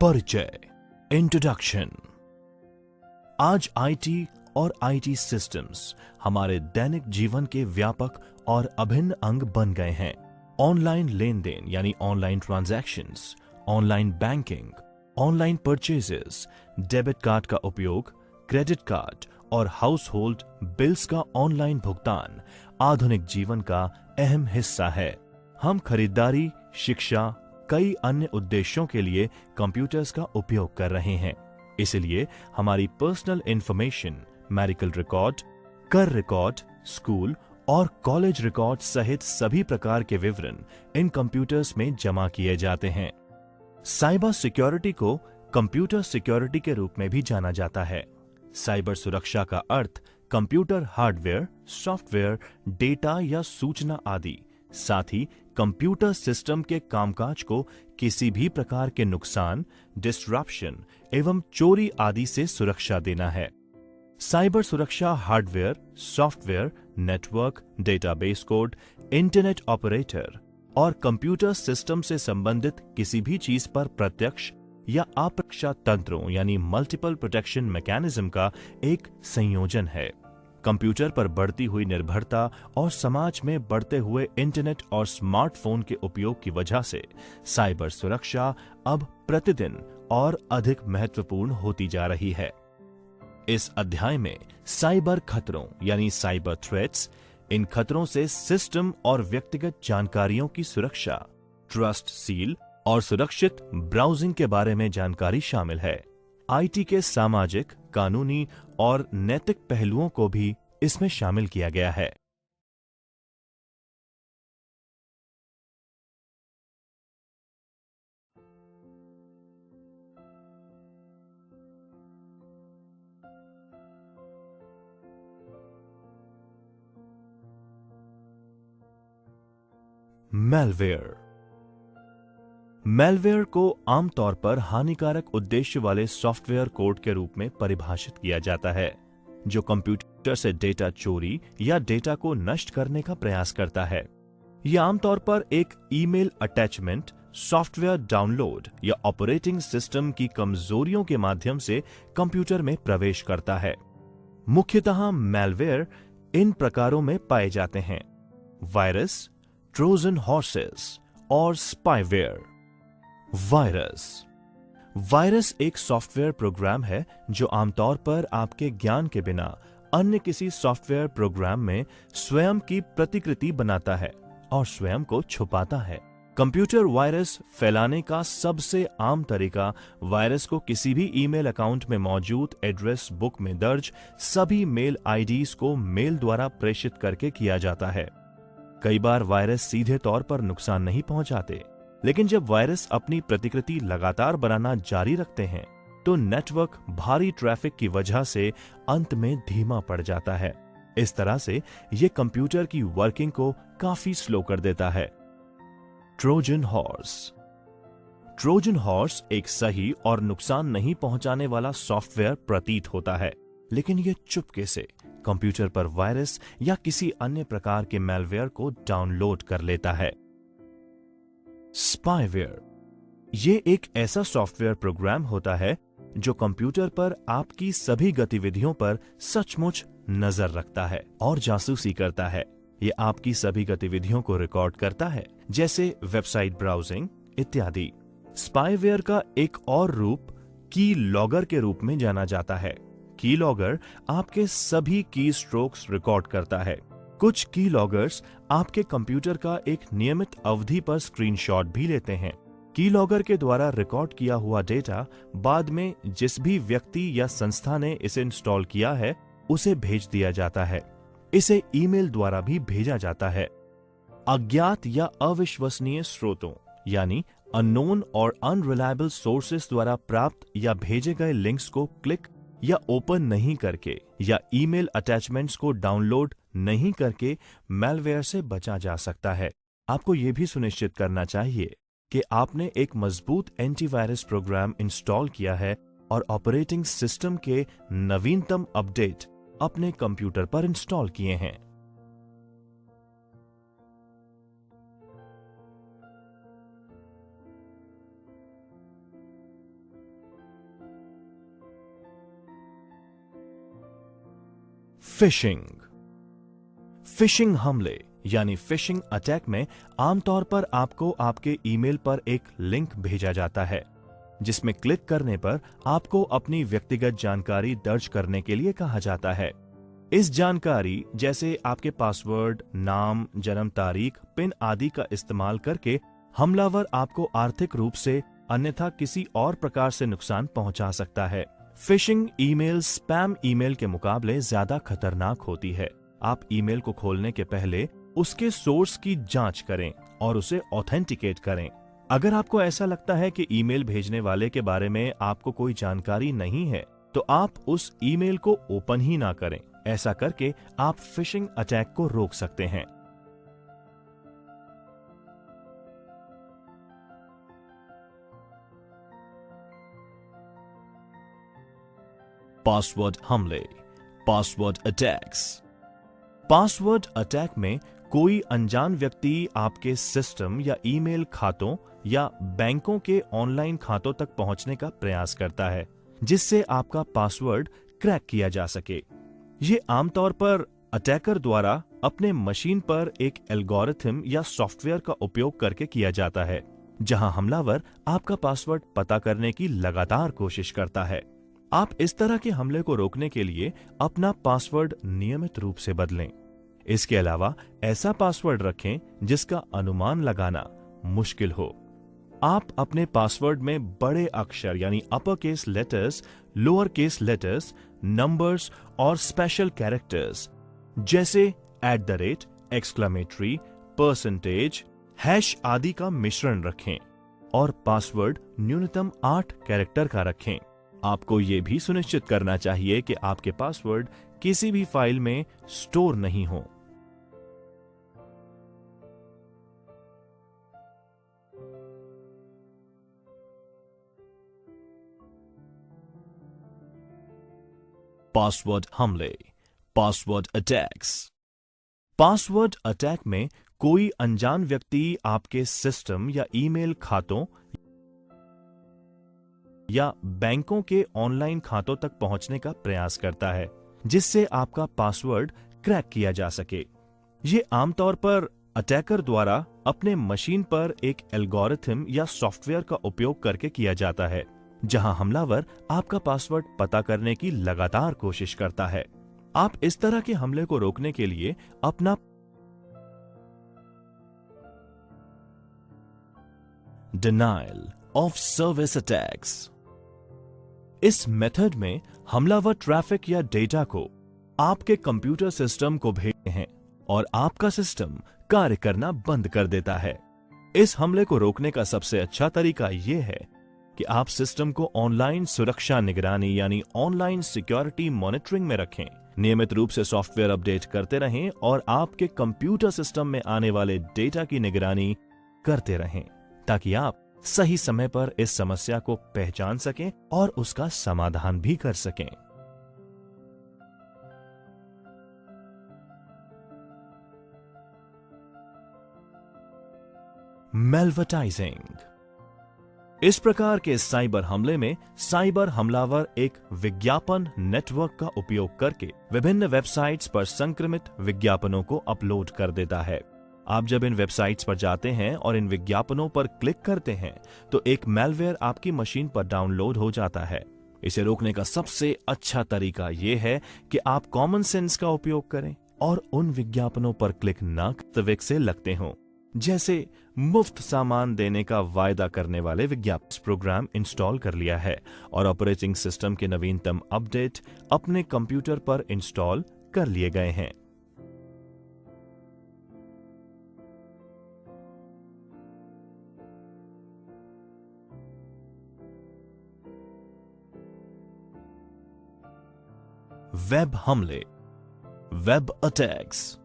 परिचय, इंट्रोडक्शन। आज आईटी और आईटी सिस्टम्स हमारे दैनिक जीवन के व्यापक और अभिन्न अंग बन गए हैं। ऑनलाइन लेन देन यानी online transactions, online banking, online purchases, debit card का उपयोग, क्रेडिट कार्ड और हाउस होल्ड बिल्स का ऑनलाइन भुगतान आधुनिक जीवन का अहम हिस्सा है। हम खरीदारी, शिक्षा, कई अन्य उद्देश्यों के लिए कंप्यूटर्स का उपयोग कर रहे हैं। इसलिए हमारी पर्सनल इंफॉर्मेशन, मेडिकल रिकॉर्ड, कर रिकॉर्ड, स्कूल और कॉलेज रिकॉर्ड सहित सभी प्रकार के विवरण इन कंप्यूटर्स में जमा किए जाते हैं। साइबर सिक्योरिटी को कंप्यूटर सिक्योरिटी के रूप में भी जाना जाता है। साइबर सुरक्षा का अर्थ कंप्यूटर हार्डवेयर, सॉफ्टवेयर, डेटा या सूचना आदि, साथ ही कंप्यूटर सिस्टम के कामकाज को किसी भी प्रकार के नुकसान, डिस्ट्रप्शन एवं चोरी आदि से सुरक्षा देना है। साइबर सुरक्षा hardware, software, network, database code, internet operator और कंप्यूटर सिस्टम से संबंधित किसी भी चीज पर प्रत्यक्ष या अप्रत्यक्ष तंत्रों यानी मल्टीपल प्रोटेक्शन मैकेनिज्म का एक संयोजन है। कंप्यूटर पर बढ़ती हुई निर्भरता और समाज में बढ़ते हुए इंटरनेट और स्मार्टफोन के उपयोग की वजह से साइबर सुरक्षा अब प्रतिदिन और अधिक महत्वपूर्ण होती जा रही है। इस अध्याय में साइबर खतरों यानी साइबर थ्रेट्स, इन खतरों से सिस्टम और व्यक्तिगत जानकारियों की सुरक्षा, ट्रस्ट सील और सुरक्षित ब्राउजिंग के बारे में जानकारी शामिल है। आईटी के सामाजिक, कानूनी और नैतिक पहलुओं को भी इसमें शामिल किया गया है। मैलवेयर। मैलवेयर को आमतौर पर हानिकारक उद्देश्य वाले सॉफ्टवेयर कोड के रूप में परिभाषित किया जाता है, जो कंप्यूटर से डेटा चोरी या डेटा को नष्ट करने का प्रयास करता है। यह आमतौर पर एक ईमेल अटैचमेंट, सॉफ्टवेयर डाउनलोड या ऑपरेटिंग सिस्टम की कमजोरियों के माध्यम से कंप्यूटर में प्रवेश करता है। मुख्यतः मैलवेयर इन प्रकारों में पाए जाते हैं: वायरस, ट्रोजन हॉर्सेस और स्पाईवेयर। वायरस एक सॉफ्टवेयर प्रोग्राम है जो आमतौर पर आपके ज्ञान के बिना अन्य किसी सॉफ्टवेयर प्रोग्राम में स्वयं की प्रतिकृति बनाता है और स्वयं को छुपाता है। कंप्यूटर वायरस फैलाने का सबसे आम तरीका वायरस को किसी भी ईमेल अकाउंट में मौजूद एड्रेस बुक में दर्ज सभी मेल आईडीज को मेल द्वारा प्रेषित करके किया जाता है। कई बार वायरस सीधे तौर पर नुकसान नहीं पहुंचाते, लेकिन जब वायरस अपनी प्रतिकृति लगातार बनाना जारी रखते हैं तो नेटवर्क भारी ट्रैफिक की वजह से अंत में धीमा पड़ जाता है। इस तरह से यह कंप्यूटर की वर्किंग को काफी स्लो कर देता है। Trojan horse. ट्रोजन हॉर्स एक सही और नुकसान नहीं पहुंचाने वाला सॉफ्टवेयर प्रतीत होता है, लेकिन यह चुपके से कंप्यूटर पर वायरस या किसी अन्य प्रकार के मैलवेयर को डाउनलोड कर लेता है। स्पाईवेयर। यह एक ऐसा सॉफ्टवेयर प्रोग्राम होता है जो कंप्यूटर पर आपकी सभी गतिविधियों पर सचमुच नजर रखता है और जासूसी करता है। यह आपकी सभी गतिविधियों को रिकॉर्ड करता है, जैसे वेबसाइट ब्राउजिंग इत्यादि। स्पाईवेयर का एक और रूप की लॉगर के रूप में जाना जाता है। की लॉगर आपके सभी की स्ट्रोक्स रिकॉर्ड करता है। कुछ की लॉगर्स आपके कंप्यूटर का एक नियमित अवधि पर स्क्रीनशॉट भी लेते हैं। की लॉगर के द्वारा रिकॉर्ड किया हुआ डेटा बाद में जिस भी व्यक्ति या संस्था ने इसे इंस्टॉल किया है उसे भेज दिया जाता है। इसे ईमेल द्वारा भी भेजा जाता है। अज्ञात या अविश्वसनीय स्रोतों यानी अननोन और अनरिलायबल सोर्सेस द्वारा प्राप्त या भेजे गए लिंक्स को क्लिक या ओपन नहीं करके या ईमेल अटैचमेंट्स को डाउनलोड नहीं करके मैलवेयर से बचा जा सकता है। आपको यह भी सुनिश्चित करना चाहिए कि आपने एक मजबूत एंटीवायरस प्रोग्राम इंस्टॉल किया है और ऑपरेटिंग सिस्टम के नवीनतम अपडेट अपने कंप्यूटर पर इंस्टॉल किए हैं। फिशिंग। फिशिंग हमले यानी फिशिंग अटैक में आमतौर पर आपको आपके ईमेल पर एक लिंक भेजा जाता है, जिसमें क्लिक करने पर आपको अपनी व्यक्तिगत जानकारी दर्ज करने के लिए कहा जाता है। इस जानकारी जैसे आपके पासवर्ड, नाम, जन्म तारीख, पिन आदि का इस्तेमाल करके हमलावर आपको आर्थिक रूप से अन्यथा किसी और प्रकार से नुकसान पहुंचा सकता है। फिशिंग ईमेल स्पैम ईमेल के मुकाबले ज्यादा खतरनाक होती है। आप ईमेल को खोलने के पहले उसके सोर्स की जांच करें और उसे ऑथेंटिकेट करें। अगर आपको ऐसा लगता है कि ईमेल भेजने वाले के बारे में आपको कोई जानकारी नहीं है, तो आप उस ईमेल को ओपन ही ना करें। ऐसा करके आप फिशिंग अटैक को रोक सकते हैं। पासवर्ड हमले, पासवर्ड अटैक्स। पासवर्ड अटैक में कोई अनजान व्यक्ति आपके सिस्टम या ईमेल खातों या बैंकों के ऑनलाइन खातों तक पहुंचने का प्रयास करता है, जिससे आपका पासवर्ड क्रैक किया जा सके। ये आमतौर पर अटैकर द्वारा अपने मशीन पर एक एल्गोरिथम या सॉफ्टवेयर का उपयोग करके किया जाता है, जहां हमलावर आपका पासवर्ड पता करने की लगातार कोशिश करता है। आप इस तरह के हमले को रोकने के लिए अपना पासवर्ड नियमित रूप से बदलें। इसके अलावा ऐसा पासवर्ड रखें जिसका अनुमान लगाना मुश्किल हो। आप अपने पासवर्ड में बड़े अक्षर यानी upper case letters, lower case letters, numbers और स्पेशल कैरेक्टर्स जैसे @ एक्सक्लेमेटरी, परसेंटेज, हैश आदि का मिश्रण रखें और पासवर्ड न्यूनतम 8 कैरेक्टर का रखें। आपको यह भी सुनिश्चित करना चाहिए कि आपके पासवर्ड किसी भी फाइल में स्टोर नहीं हो। पासवर्ड हमले, पासवर्ड अटैक्स। पासवर्ड अटैक में कोई अनजान व्यक्ति आपके सिस्टम या ईमेल खातों या बैंकों के ऑनलाइन खातों तक पहुंचने का प्रयास करता है, जिससे आपका पासवर्ड क्रैक किया जा सके। ये आमतौर पर अटैकर द्वारा अपने मशीन पर एक एल्गोरिथम या सॉफ्टवेयर का उपयोग करके किया जाता है, जहां हमलावर आपका पासवर्ड पता करने की लगातार कोशिश करता है। आप इस तरह के हमले को रोकने के लिए अपना डिनायल ऑफ सर्विस अटैक्स। इस मेथड में हमलावर ट्रैफिक या डेटा को आपके कंप्यूटर सिस्टम को भेजते हैं और आपका सिस्टम कार्य करना बंद कर देता है। इस हमले को रोकने का सबसे अच्छा तरीका यह है कि आप सिस्टम को ऑनलाइन सुरक्षा निगरानी यानी ऑनलाइन सिक्योरिटी मॉनिटरिंग में रखें। नियमित रूप से सॉफ्टवेयर अपडेट करते रहें और आपके कंप्यूटर सिस्टम में आने वाले डेटा की निगरानी करते रहें, ताकि आप सही समय पर इस समस्या को पहचान सकें और उसका समाधान भी कर सकें। मेलवर्टाइजिंग। इस प्रकार के साइबर हमले में साइबर हमलावर एक विज्ञापन नेटवर्क का उपयोग करके विभिन्न वेबसाइट्स पर संक्रमित विज्ञापनों को अपलोड कर देता है। आप जब इन वेबसाइट्स पर जाते हैं और इन विज्ञापनों पर क्लिक करते हैं, तो एक मैलवेयर आपकी मशीन पर डाउनलोड हो जाता है। इसे रोकने का सबसे अच्छा तरीका यह है कि आप कॉमन सेंस का उपयोग करें और उन विज्ञापनों पर क्लिक न तविक से लगते हों, जैसे मुफ्त सामान देने का वायदा करने वाले विज्ञापन। प्रोग्राम इंस्टॉल कर लिया है और ऑपरेटिंग सिस्टम के नवीनतम अपडेट अपने कंप्यूटर पर इंस्टॉल कर लिए गए हैं। वेब हमले, वेब अटैक्स।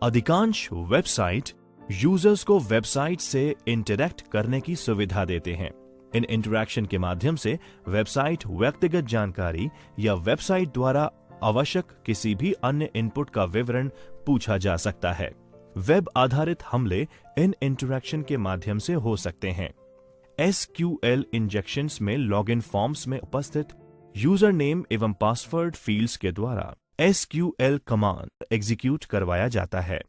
अधिकांश वेबसाइट यूजर्स को वेबसाइट से इंटरैक्ट करने की सुविधा देते हैं। इन इंटरैक्शन के माध्यम से वेबसाइट व्यक्तिगत जानकारी या वेबसाइट द्वारा आवश्यक किसी भी अन्य इनपुट का विवरण पूछा जा सकता है। वेब आधारित हमले इन इंटरैक्शन के माध्यम से हो सकते हैं। SQL इंजेक्शंस में लॉगिन फॉर्म्स में उपस्थित यूजर नेम एवं पासवर्ड फील्ड्स के द्वारा SQL कमांड एग्जीक्यूट करवाया जाता है।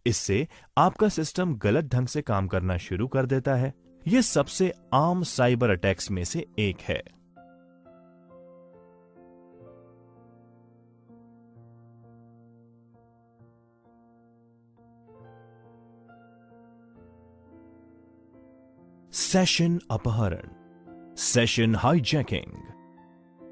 इससे आपका सिस्टम गलत ढंग से काम करना शुरू कर देता है। यह सबसे आम साइबर अटैक्स में से एक है। सेशन अपहरण, सेशन हाईजैकिंग।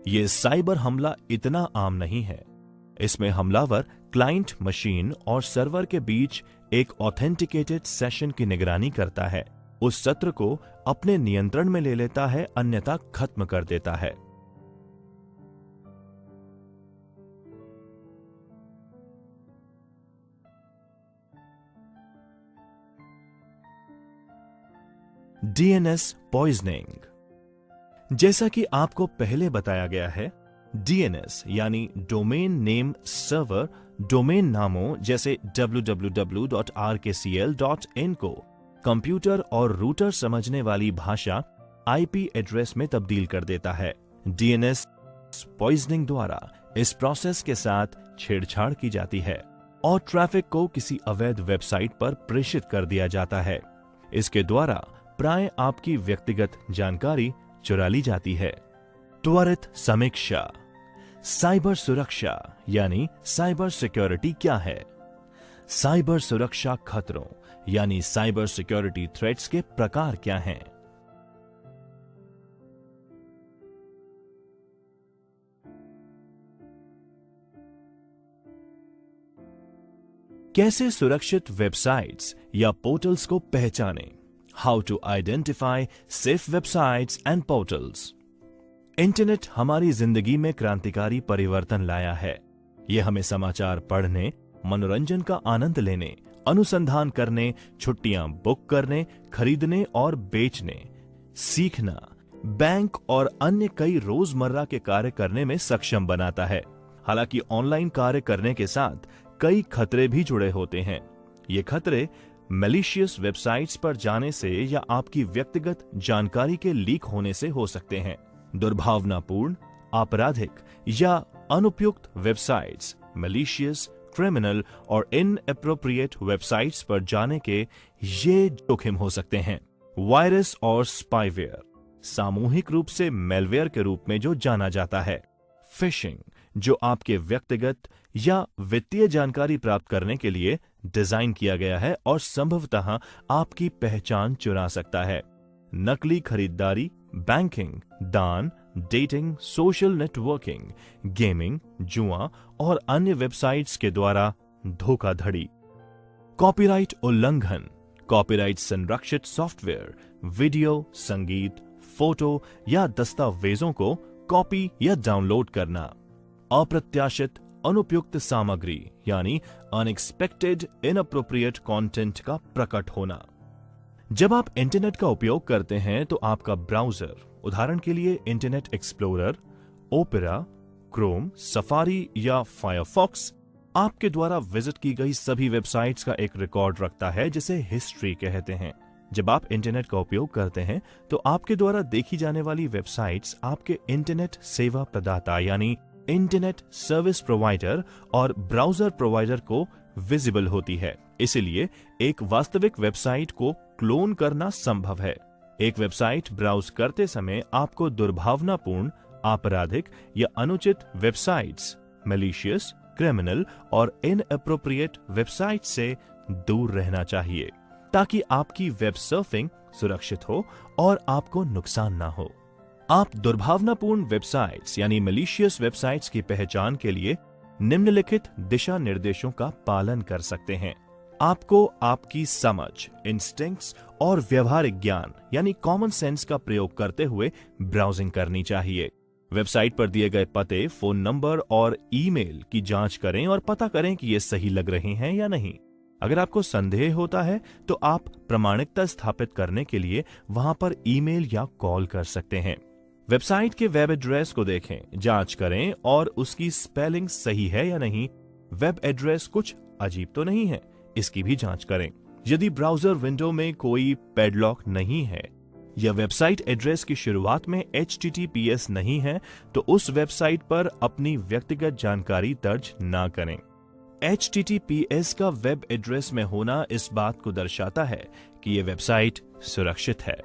ये साइबर हमला इतना आम नहीं है। इसमें हमलावर क्लाइंट मशीन और सर्वर के बीच एक ऑथेंटिकेटेड सेशन की निगरानी करता है, उस सत्र को अपने नियंत्रण में ले लेता है, अन्यथा खत्म कर देता है। DNS poisoning. जैसा कि आपको पहले बताया गया है, DNS यानी डोमेन नेम सर्वर डोमेन नामों जैसे www.rkcl.in को कंप्यूटर और रूटर समझने वाली भाषा IP एड्रेस में तब्दील कर देता है। DNS पॉइजनिंग द्वारा इस प्रोसेस के साथ छेड़छाड़ की जाती है और ट्रैफिक को किसी अवैध वेबसाइट पर प्रेषित कर दिया जाता है। इसके द्वारा प्राय आपकी व्यक्तिगत जानकारी चुरा ली जाती है। त्वरित समीक्षा। साइबर सुरक्षा यानी साइबर सिक्योरिटी क्या है? साइबर सुरक्षा खतरों यानी साइबर सिक्योरिटी थ्रेट्स के प्रकार क्या हैं? कैसे सुरक्षित वेबसाइट्स या पोर्टल्स को पहचानें? How to identify safe websites and portals. Internet हमारी जिंदगी में क्रांतिकारी परिवर्तन लाया है। यह हमें समाचार पढ़ने, मनोरंजन का आनंद लेने, अनुसंधान करने, छुट्टियां बुक करने, खरीदने और बेचने, सीखना, बैंक और अन्य कई रोजमर्रा के कार्य करने में सक्षम बनाता है। हालांकि ऑनलाइन कार्य करने के साथ कई खतरे भी जुड़े होते हैं। ये खतरे मैलिशियस वेबसाइट्स पर जाने से या आपकी व्यक्तिगत जानकारी के लीक होने से हो सकते हैं। दुर्भावनापूर्ण, आपराधिक या अनुपयुक्त वेबसाइट्स, मैलिशियस, क्रिमिनल और इनएप्रोप्रिएट वेबसाइट्स पर जाने के ये जोखिम हो सकते हैं। वायरस और स्पाईवेयर, सामूहिक रूप से मेलवेयर के रूप में जो जाना जाता है। फिशिंग, जो आपके व्यक्तिगत या वित्तीय जानकारी प्राप्त करने के लिए डिजाइन किया गया है और संभवतः आपकी पहचान चुरा सकता है। नकली खरीदारी, बैंकिंग, दान, डेटिंग, सोशल नेटवर्किंग, गेमिंग, जुआ और अन्य वेबसाइट्स के द्वारा धोखाधड़ी। कॉपीराइट उल्लंघन, कॉपीराइट संरक्षित सॉफ्टवेयर, वीडियो, संगीत, फोटो या दस्तावेजों को कॉपी या डाउनलोड करना। अप्रत्याशित अनुपयुक्त सामग्री यानी अनएक्सपेक्टेड इनअप्रोप्रिएट कंटेंट का प्रकट होना। जब आप इंटरनेट का उपयोग करते हैं तो आपका ब्राउजर, उदाहरण के लिए internet explorer, opera, Chrome, safari या फायरफॉक्स, आपके द्वारा विजिट की गई सभी वेबसाइट्स का एक रिकॉर्ड रखता है जिसे हिस्ट्री कहते हैं। जब आप इंटरनेट का उपयोग करते हैं तो आपके द्वारा देखी जाने वाली वेबसाइट्स आपके इंटरनेट सेवा प्रदाता यानी इंटरनेट सर्विस प्रोवाइडर और ब्राउजर प्रोवाइडर को विजिबल होती है। इसलिए एक वास्तविक वेबसाइट को क्लोन करना संभव है। एक वेबसाइट ब्राउज करते समय आपको दुर्भावनापूर्ण, आपराधिक या अनुचित वेबसाइट्स, मैलिशियस, क्रिमिनल और इनएप्रोप्रिएट वेबसाइट से दूर रहना चाहिए ताकि आपकी वेब सर्फिंग सुरक्षित हो और आपको नुकसान ना हो। आप दुर्भावनापूर्ण वेबसाइट्स यानी मैलिशियस वेबसाइट्स की पहचान के लिए निम्नलिखित दिशा निर्देशों का पालन कर सकते हैं। आपको आपकी समझ, इंस्टिंक्ट्स और व्यवहारिक ज्ञान यानी कॉमन सेंस का प्रयोग करते हुए ब्राउजिंग करनी चाहिए। वेबसाइट पर दिए गए पते, फोन नंबर और ईमेल की जांच करें और पता करें कि ये सही लग रहे हैं या नहीं। अगर आपको संदेह होता है तो आप प्रामाणिकता स्थापित करने के लिए वहां पर ईमेल या कॉल कर सकते हैं। वेबसाइट के वेब एड्रेस को देखें, जांच करें और उसकी स्पेलिंग सही है या नहीं। वेब एड्रेस कुछ अजीब तो नहीं है, इसकी भी जांच करें। यदि ब्राउजर विंडो में कोई पैडलॉक नहीं है या वेबसाइट एड्रेस की शुरुआत में https नहीं है तो उस वेबसाइट पर अपनी व्यक्तिगत जानकारी दर्ज ना करें। https का वेब एड्रेस में होना इस बात को दर्शाता है कि यह वेबसाइट सुरक्षित है।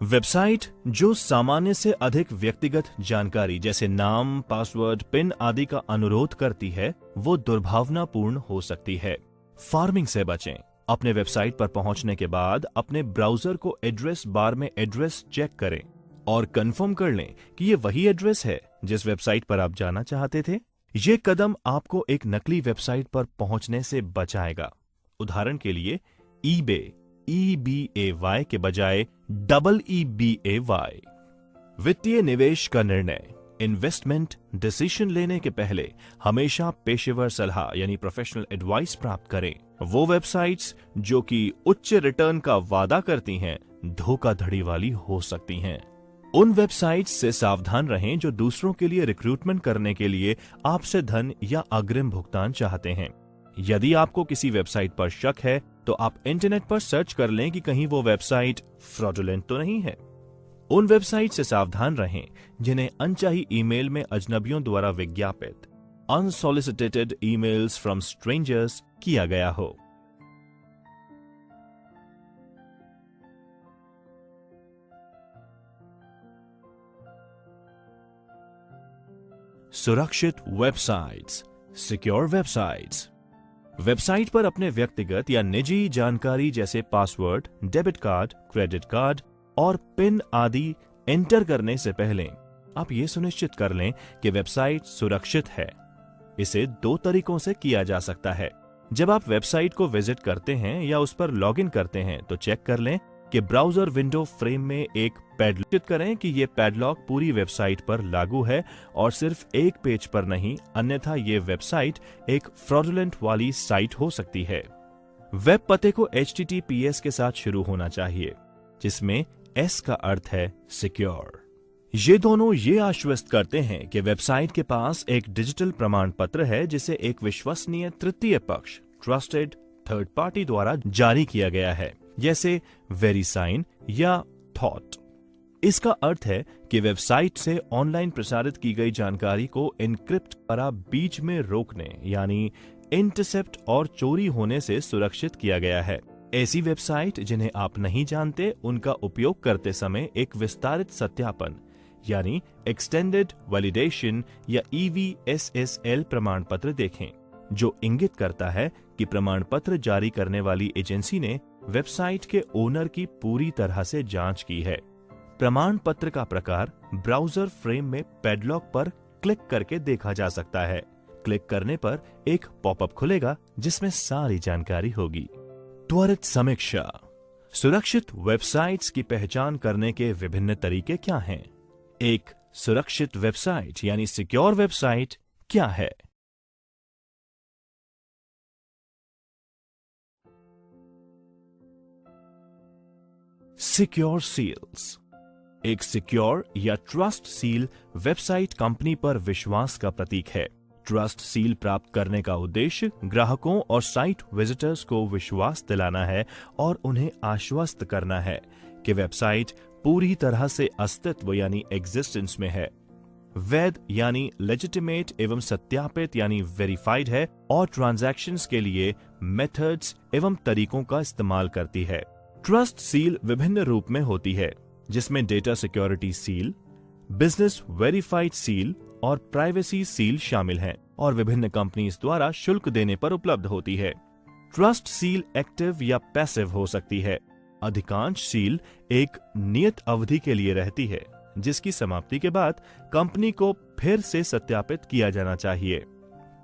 वेबसाइट जो सामान्य से अधिक व्यक्तिगत जानकारी जैसे नाम, पासवर्ड, पिन आदि का अनुरोध करती है, वो दुर्भावनापूर्ण हो सकती है। फार्मिंग से बचें। अपने वेबसाइट पर पहुंचने के बाद अपने ब्राउजर को एड्रेस बार में एड्रेस चेक करें और कंफर्म कर लें कि ये वही एड्रेस है जिस वेबसाइट पर आप जाना चाहते थे। ये कदम आपको एक नकली वेबसाइट पर पहुंचने से बचाएगा। उदाहरण के लिए eBay, EBAY के बजाय EEBAY। वित्तीय निवेश का निर्णय, इन्वेस्टमेंट डिसीजन लेने के पहले हमेशा पेशेवर सलाह यानी प्रोफेशनल एडवाइस प्राप्त करें। वो वेबसाइट्स जो कि उच्च रिटर्न का वादा करती हैं, धोखाधड़ी वाली हो सकती हैं। उन वेबसाइट्स से सावधान रहें जो दूसरों के लिए रिक्रूटमेंट करने के लिए आपसे धन या अग्रिम भुगतान चाहते हैं। यदि आपको किसी वेबसाइट पर शक है तो आप इंटरनेट पर सर्च कर लें कि कहीं वो वेबसाइट फ्रॉडुलेंट तो नहीं है। उन वेबसाइट से सावधान रहें जिन्हें अनचाही ईमेल में अजनबियों द्वारा विज्ञापित अनसॉलिसिटेटेड ईमेल्स फ्रॉम स्ट्रेंजर्स किया गया हो। सुरक्षित वेबसाइट्स, सिक्योर वेबसाइट्स। वेबसाइट पर अपने व्यक्तिगत या निजी जानकारी जैसे password, debit card, credit card और पिन आदि एंटर करने से पहले आप ये सुनिश्चित कर लें कि वेबसाइट सुरक्षित है। इसे 2 तरीकों से किया जा सकता है। जब आप वेबसाइट को विजिट करते हैं या उस पर लॉगिन करते हैं तो चेक कर लें कि ब्राउजर विंडो फ्रेम में एक पैडलॉक करें कि यह पैडलॉक पूरी वेबसाइट पर लागू है और सिर्फ एक पेज पर नहीं, अन्यथा यह वेबसाइट एक फ्रॉडुलेंट वाली साइट हो सकती है। वेब पते को https के साथ शुरू होना चाहिए, जिसमें S का अर्थ है सिक्योर। ये दोनों ये आश्वस्त करते हैं कि वेबसाइट के पास एक डिजिटल प्रमाण पत्र है जिसे एक विश्वसनीय तृतीय पक्ष ट्रस्टेड थर्ड पार्टी द्वारा जारी किया गया है, जैसे वेरीसाइन या थॉट। इसका अर्थ है कि वेबसाइट से ऑनलाइन प्रसारित की गई जानकारी को एन्क्रिप्ट द्वारा बीच में रोकने यानी इंटरसेप्ट और चोरी होने से सुरक्षित किया गया है। ऐसी वेबसाइट जिन्हें आप नहीं जानते, उनका उपयोग करते समय एक विस्तारित सत्यापन यानी एक्सटेंडेड वैलिडेशन या EVSSL प्रमाण पत्र देखें, जो इंगित करता है कि प्रमाण पत्र जारी करने वाली एजेंसी ने वेबसाइट के ओनर की पूरी तरह से जांच की है। प्रमाण पत्र का प्रकार ब्राउजर फ्रेम में पैडलॉक पर क्लिक करके देखा जा सकता है। क्लिक करने पर एक पॉपअप खुलेगा जिसमें सारी जानकारी होगी। त्वरित समीक्षा। सुरक्षित वेबसाइट्स की पहचान करने के विभिन्न तरीके क्या हैं? एक सुरक्षित वेबसाइट यानी सिक्योर वेबसाइट क्या है? Secure seals. एक सिक्योर या ट्रस्ट सील वेबसाइट कंपनी पर विश्वास का प्रतीक है। ट्रस्ट सील प्राप्त करने का उद्देश्य ग्राहकों और साइट विजिटर्स को विश्वास दिलाना है और उन्हें आश्वस्त करना है कि वेबसाइट पूरी तरह से अस्तित्व यानी एग्जिस्टेंस में है, वैध यानी लेजिटिमेट एवं सत्यापित यानी वेरीफाइड है और ट्रांजैक्शंस के लिए मेथड्स एवं तरीकों का इस्तेमाल करती है। ट्रस्ट सील विभिन्न रूप में होती है, जिसमें data security seal, business verified seal और प्राइवेसी सील शामिल हैं और विभिन्न कंपनीज द्वारा शुल्क देने पर उपलब्ध होती है। ट्रस्ट सील एक्टिव या पैसिव हो सकती है। अधिकांश सील एक नियत अवधि के लिए रहती है, जिसकी समाप्ति के बाद कंपनी को फिर से सत्यापित किया जाना चाहिए।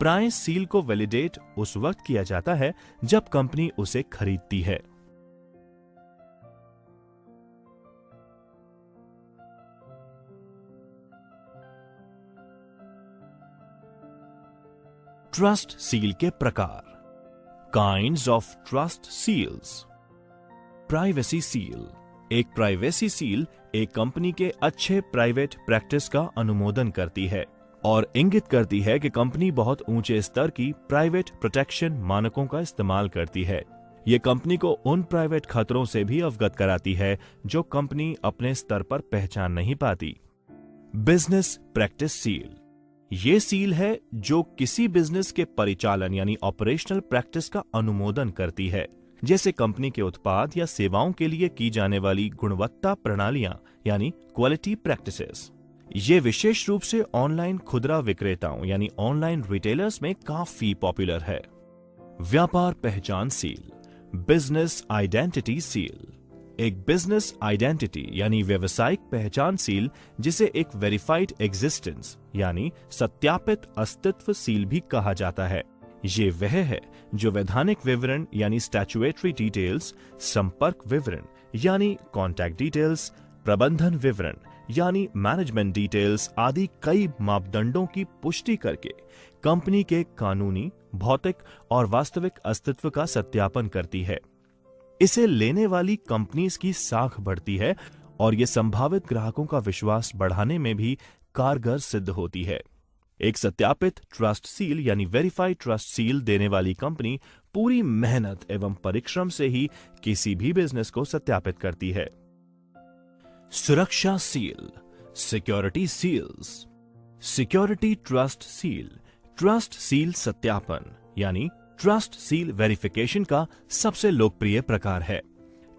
प्राइस सील को वैलिडेट उस वक्त किया जाता है जब कंपनी उसे खरीदती है। ट्रस्ट सील के प्रकार। Kinds of trust seals. Privacy seal. एक प्राइवेसी सील एक कंपनी के अच्छे प्राइवेट प्रैक्टिस का अनुमोदन करती है और इंगित करती है कि कंपनी बहुत ऊंचे स्तर की प्राइवेट प्रोटेक्शन मानकों का इस्तेमाल करती है। ये कंपनी को उन प्राइवेट खतरों से भी अवगत कराती है जो कंपनी अपने स्तर पर पहचान नहीं पाती। बिजनेस प्रैक्टिस सील, ये सील है जो किसी बिजनेस के परिचालन यानी ऑपरेशनल प्रैक्टिस का अनुमोदन करती है, जैसे कंपनी के उत्पाद या सेवाओं के लिए की जाने वाली गुणवत्ता प्रणालियां यानी क्वालिटी प्रैक्टिसेस। ये विशेष रूप से ऑनलाइन खुदरा विक्रेताओं यानी ऑनलाइन रिटेलर्स में काफी पॉपुलर है। व्यापार पहचान सील, बिजनेस आइडेंटिटी सील, एक बिजनेस आइडेंटिटी यानी व्यवसायिक पहचान सील, जिसे एक वेरीफाइड एग्जिस्टेंस यानी सत्यापित अस्तित्व सील भी कहा जाता है। ये वह है जो वैधानिक विवरण यानी स्टैट्यूटरी डिटेल्स, संपर्क विवरण यानी कॉन्टैक्ट डिटेल्स, प्रबंधन विवरण यानी मैनेजमेंट डिटेल्स आदि कई मापदंडों की पुष्टि करके कंपनी के कानूनी, भौतिक और वास्तविक अस्तित्व का सत्यापन करती है। इसे लेने वाली कंपनीज की साख बढ़ती है और ये संभावित ग्राहकों का विश्वास बढ़ाने में भी कारगर सिद्ध होती है। एक सत्यापित ट्रस्ट सील यानी वेरीफाइड ट्रस्ट सील देने वाली कंपनी पूरी मेहनत एवं परिश्रम से ही किसी भी बिजनेस को सत्यापित करती है। सुरक्षा seal, security seals, security trust seal, trust seal सत्यापन यानी ट्रस्ट सील वेरिफिकेशन का सबसे लोकप्रिय प्रकार है।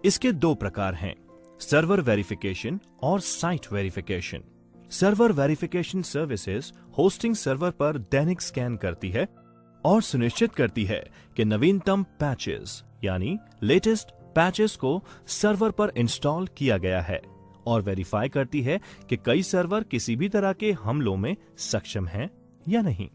इसके दो प्रकार हैं, सर्वर वेरिफिकेशन और site verification. Server verification services hosting server पर दैनिक स्कैन करती है और सुनिश्चित करती है कि नवीनतम पैचेस यानी लेटेस्ट पैचेस को सर्वर पर इंस्टॉल किया गया है और वेरीफाई करती है कि कई सर्वर किसी भी तरह के हमलों में सक्षम हैं या नहीं।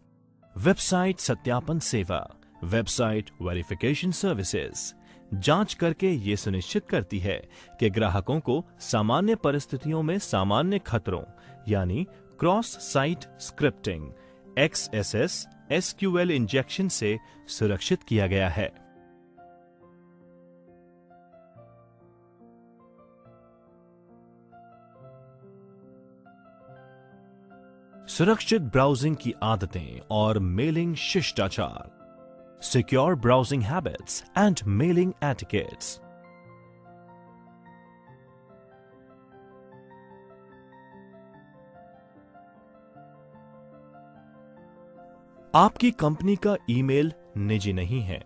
वेबसाइट सत्यापन सेवा, वेबसाइट वेरिफिकेशन सर्विसेज, जांच करके ये सुनिश्चित करती है कि ग्राहकों को सामान्य परिस्थितियों में सामान्य खतरों यानी cross site scripting, XSS, SQL injection से सुरक्षित किया गया है। सुरक्षित ब्राउजिंग की आदतें और मेलिंग शिष्टाचार, secure browsing habits and mailing etiquettes. आपकी कंपनी का ईमेल निजी नहीं है।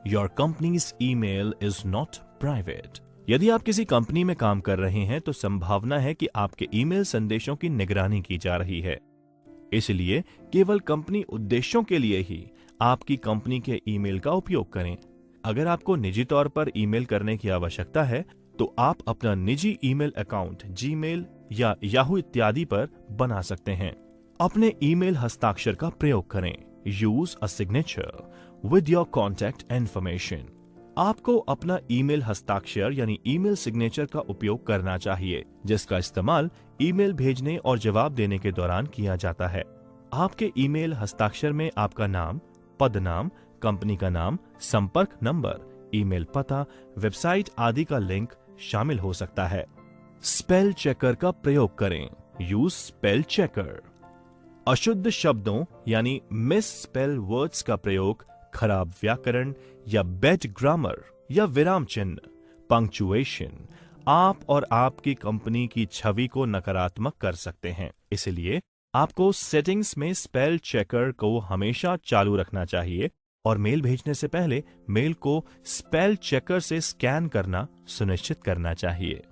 Your companies email is not private. यदि आप किसी कंपनी में काम कर रहे हैं तो संभावना है कि आपके ईमेल संदेशों की निगरानी की जा रही है। इसलिए केवल कंपनी उद्देश्यों के लिए ही आपकी कंपनी के ईमेल का उपयोग करें। अगर आपको निजी तौर पर ईमेल करने की आवश्यकता है तो आप अपना निजी ईमेल अकाउंट जीमेल या याहू इत्यादि पर बना सकते हैं। अपने ईमेल हस्ताक्षर का प्रयोग करें। Use a signature with your contact information. आपको अपना ईमेल हस्ताक्षर यानी ईमेल सिग्नेचर का उपयोग करना चाहिए, जिसका इस्तेमाल ईमेल भेजने और जवाब देने के दौरान किया जाता है। आपके ईमेल हस्ताक्षर में आपका नाम, पद नाम, कंपनी का नाम, संपर्क नंबर, ईमेल पता, वेबसाइट आदि का लिंक शामिल हो सकता है। स्पेल चेकर का प्रयोग करें। Use spell checker. अशुद्ध शब्दों यानी मिस स्पेल वर्ड्स का प्रयोग, खराब व्याकरण या बैड ग्रामर या विराम चिन्ह, पंक्चुएशन आप और आपकी कंपनी की छवि को नकारात्मक कर सकते हैं। इसलिए आपको सेटिंग्स में स्पेल चेकर को हमेशा चालू रखना चाहिए और मेल भेजने से पहले मेल को स्पेल चेकर से स्कैन करना सुनिश्चित करना चाहिए।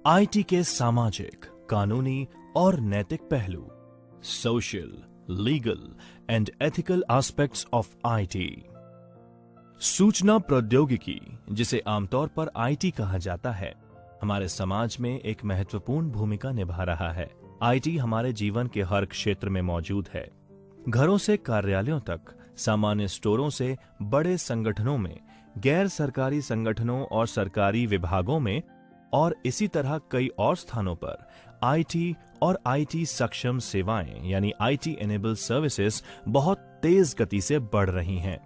आईटी के सामाजिक, कानूनी और नैतिक पहलू, social, legal and ethical aspects of IT. सूचना प्रौद्योगिकी, जिसे आमतौर पर आईटी कहा जाता है, हमारे समाज में एक महत्वपूर्ण भूमिका निभा रहा है। आईटी हमारे जीवन के हर क्षेत्र में मौजूद है। घरों से कार्यालयों तक, सामान्य स्टोरों से बड़े संगठनों में, गैर सरकारी संगठनों और सरकारी विभागों में और इसी तरह कई और स्थानों पर आईटी और आईटी सक्षम सेवाएं यानी आईटी एनेबल सर्विसेज बहुत तेज गति से बढ़ रही हैं।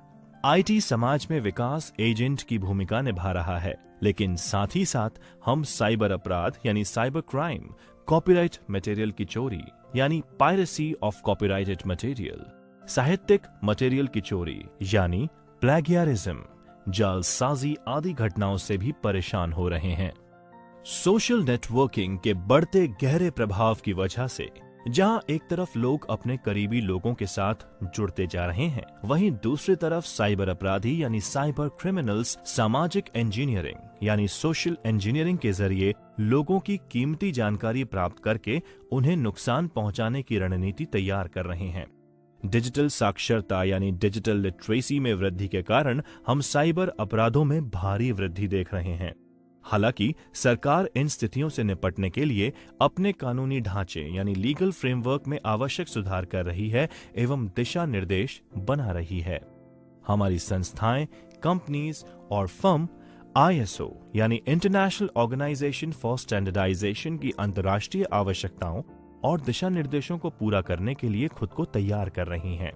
आईटी समाज में विकास एजेंट की भूमिका निभा रहा है, लेकिन साथ ही साथ हम साइबर अपराध यानी साइबर क्राइम, कॉपीराइट मटेरियल की चोरी यानी पायरेसी ऑफ कॉपीराइटेड मटेरियल, साहित्यिक मटेरियल की चोरी यानी प्लेगियरिज्म, जालसाजी आदि घटनाओं से भी परेशान हो रहे हैं। सोशल नेटवर्किंग के बढ़ते गहरे प्रभाव की वजह से जहां एक तरफ लोग अपने करीबी लोगों के साथ जुड़ते जा रहे हैं, वहीं दूसरी तरफ साइबर अपराधी यानी साइबर क्रिमिनल्स सामाजिक इंजीनियरिंग यानी सोशल इंजीनियरिंग के जरिए लोगों की कीमती जानकारी प्राप्त करके उन्हें नुकसान पहुंचाने की रणनीति तैयार कर रहे हैं। डिजिटल साक्षरता यानी डिजिटल लिटरेसी में वृद्धि के कारण हम साइबर अपराधों में भारी वृद्धि देख रहे हैं। हालांकि सरकार इन स्थितियों से निपटने के लिए अपने कानूनी ढांचे यानी लीगल फ्रेमवर्क में आवश्यक सुधार कर रही है एवं दिशा निर्देश बना रही है। हमारी संस्थाएं, कंपनीज और फर्म ISO यानी इंटरनेशनल ऑर्गेनाइजेशन फॉर स्टैंडर्डाइजेशन की अंतर्राष्ट्रीय आवश्यकताओं और दिशा निर्देशों को पूरा करने के लिए खुद को तैयार कर रही हैं।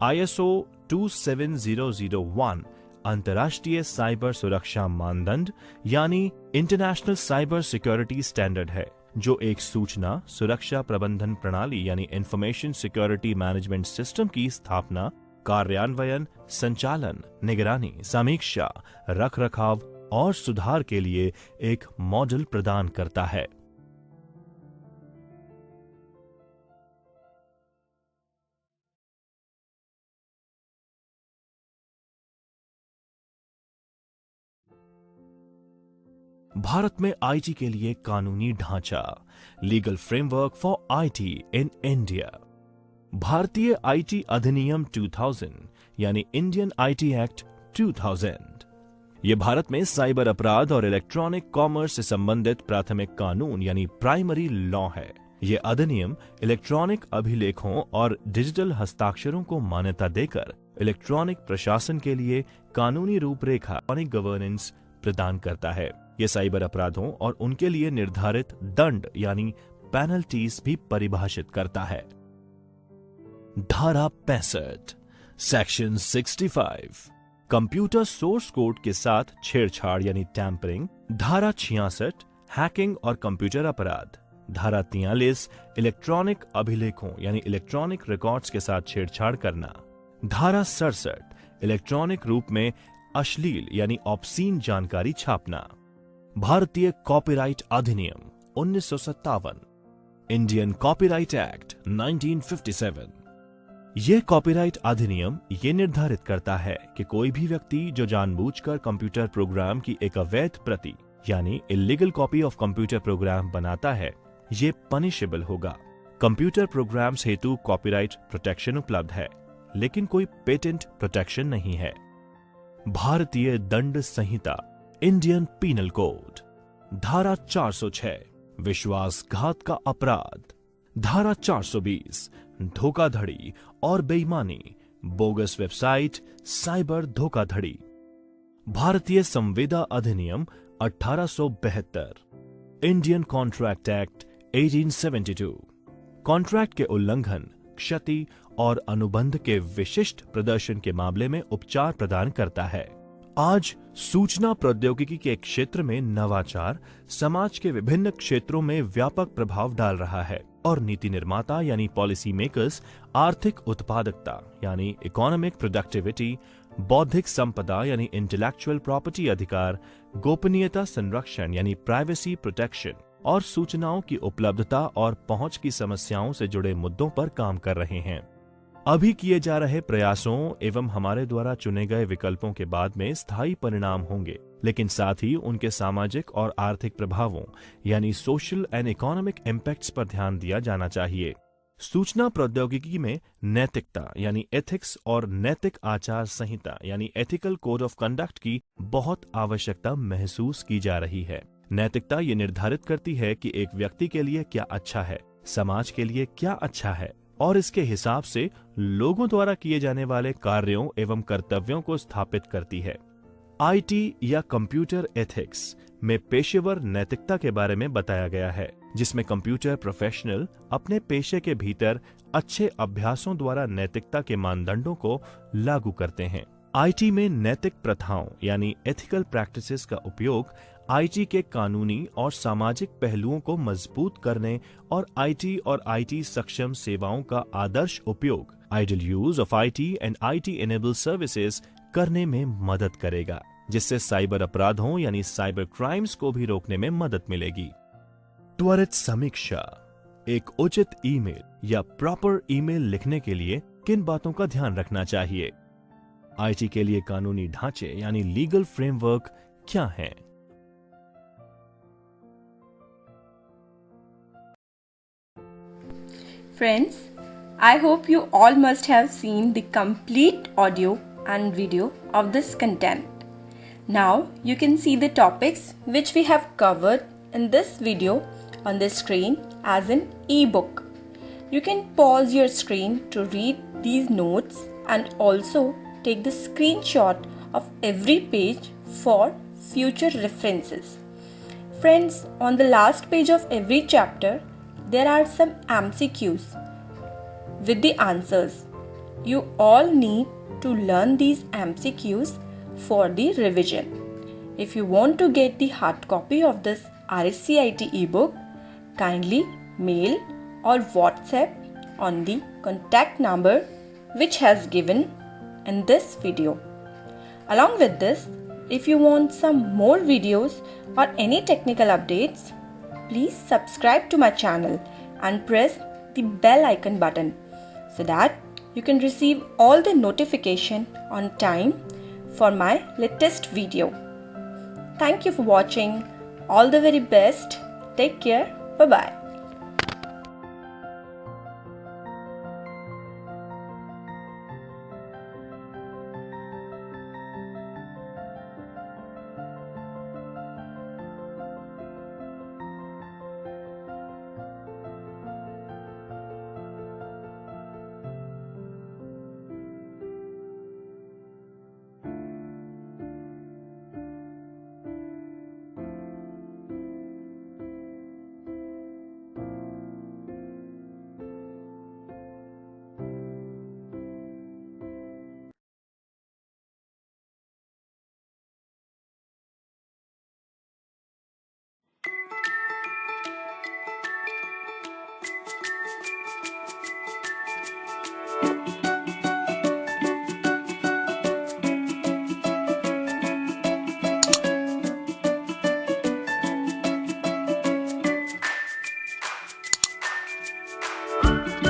ISO 27001 अंतर्राष्ट्रीय साइबर सुरक्षा मानदंड यानी इंटरनेशनल साइबर सिक्योरिटी स्टैंडर्ड है, जो एक सूचना सुरक्षा प्रबंधन प्रणाली यानी इंफॉर्मेशन सिक्योरिटी मैनेजमेंट सिस्टम की स्थापना, कार्यान्वयन, संचालन, निगरानी, समीक्षा, रखरखाव और सुधार के लिए एक मॉडल प्रदान करता है। भारत में आईटी के लिए कानूनी ढांचा, legal framework for IT in India. भारतीय आईटी अधिनियम 2000 यानी इंडियन आईटी एक्ट 2000, ये भारत में साइबर अपराध और इलेक्ट्रॉनिक कॉमर्स से संबंधित प्राथमिक कानून यानी प्राइमरी लॉ है। ये अधिनियम इलेक्ट्रॉनिक अभिलेखों और डिजिटल हस्ताक्षरों को मान्यता देकर इलेक्ट्रॉनिक प्रशासन के लिए कानूनी रूपरेखा गवर्नेंस प्रदान करता है। यह साइबर अपराधों और उनके लिए निर्धारित दंड यानी पेनल्टीज भी परिभाषित करता है। धारा 65 सेक्शन 65 कंप्यूटर सोर्स कोड के साथ छेड़छाड़ यानी टैंपरिंग। धारा 66 हैकिंग और कंप्यूटर अपराध। धारा 43 इलेक्ट्रॉनिक अभिलेखों यानी इलेक्ट्रॉनिक रिकॉर्ड्स के साथ छेड़छाड़ करना। धारा 67 इलेक्ट्रॉनिक रूप में अश्लील यानी ऑब्सीन जानकारी छापना। भारतीय कॉपीराइट अधिनियम 1957, इंडियन कॉपीराइट एक्ट 1957। यह कॉपीराइट अधिनियम ये निर्धारित करता है कि कोई भी व्यक्ति जो जानबूझकर कंप्यूटर प्रोग्राम की एक अवैध प्रति यानी illegal copy of computer program बनाता है, ये पनिशेबल होगा। कंप्यूटर प्रोग्राम्स हेतु कॉपीराइट प्रोटेक्शन उपलब्ध है, लेकिन कोई पेटेंट प्रोटेक्शन नहीं है। भारतीय दंड संहिता इंडियन पीनल कोड धारा 406 विश्वासघात का अपराध। धारा 420 धोखाधड़ी और बेईमानी, बोगस वेबसाइट, साइबर धोखाधड़ी। भारतीय संविदा अधिनियम 1872, इंडियन कॉन्ट्रैक्ट एक्ट 1872 कॉन्ट्रैक्ट के उल्लंघन, क्षति और अनुबंध के विशिष्ट प्रदर्शन के मामले में उपचार प्रदान करता है। आज सूचना प्रौद्योगिकी के क्षेत्र में नवाचार समाज के विभिन्न क्षेत्रों में व्यापक प्रभाव डाल रहा है और नीति निर्माता यानी पॉलिसी मेकर्स आर्थिक उत्पादकता यानी इकोनॉमिक प्रोडक्टिविटी, बौद्धिक संपदा यानी इंटेलेक्चुअल प्रॉपर्टी अधिकार, गोपनीयता संरक्षण यानी प्राइवेसी प्रोटेक्शन और सूचनाओं की उपलब्धता और पहुंच की समस्याओं से जुड़े मुद्दों पर काम कर रहे हैं। अभी किए जा रहे प्रयासों एवं हमारे द्वारा चुने गए विकल्पों के बाद में स्थायी परिणाम होंगे, लेकिन साथ ही उनके सामाजिक और आर्थिक प्रभावों यानी सोशल एंड इकोनॉमिक इम्पैक्ट्स पर ध्यान दिया जाना चाहिए। सूचना प्रौद्योगिकी में नैतिकता यानी एथिक्स और नैतिक आचार संहिता यानी एथिकल कोड ऑफ कंडक्ट की बहुत आवश्यकता महसूस की जा रही है। नैतिकता ये निर्धारित करती है कि एक व्यक्ति के लिए क्या अच्छा है, समाज के लिए क्या अच्छा है और इसके हिसाब से लोगों द्वारा किए जाने वाले कार्यों एवं कर्तव्यों को स्थापित करती है। आईटी या कंप्यूटर एथिक्स में पेशेवर नैतिकता के बारे में बताया गया है, जिसमें कंप्यूटर प्रोफेशनल अपने पेशे के भीतर अच्छे अभ्यासों द्वारा नैतिकता के मानदंडों को लागू करते हैं। आईटी में नैतिक प्रथाओं यानी एथिकल प्रैक्टिसेस का उपयोग आईटी के कानूनी और सामाजिक पहलुओं को मजबूत करने और आईटी और आईटी सक्षम सेवाओं का आदर्श उपयोग ideal use of IT and IT enable services करने में मदद करेगा, जिससे साइबर अपराधों यानी साइबर क्राइम्स को भी रोकने में मदद मिलेगी। त्वरित समीक्षा। एक उचित ईमेल या प्रॉपर ईमेल लिखने के लिए किन बातों का ध्यान रखना चाहिए? आईटी के लिए कानूनी ढांचे यानी लीगल फ्रेमवर्क क्या है? Friends, I hope you all must have seen the complete audio and video of this content. Now you can see the topics which we have covered in this video on the screen as an e-book. You can pause your screen to read these notes and also take the screenshot of every page for future references. Friends, on the last page of every chapter, there are some MCQs with the answers. You all need to learn these MCQs for the revision. If you want to get the hard copy of this RSCIT ebook, kindly mail or WhatsApp on the contact number which has given in this video. Along with this, if you want some more videos or any technical updates, please subscribe to my channel and press the bell icon button so that you can receive all the notification on time for my latest video. Thank you for watching. All the very best. Take care. Bye-bye.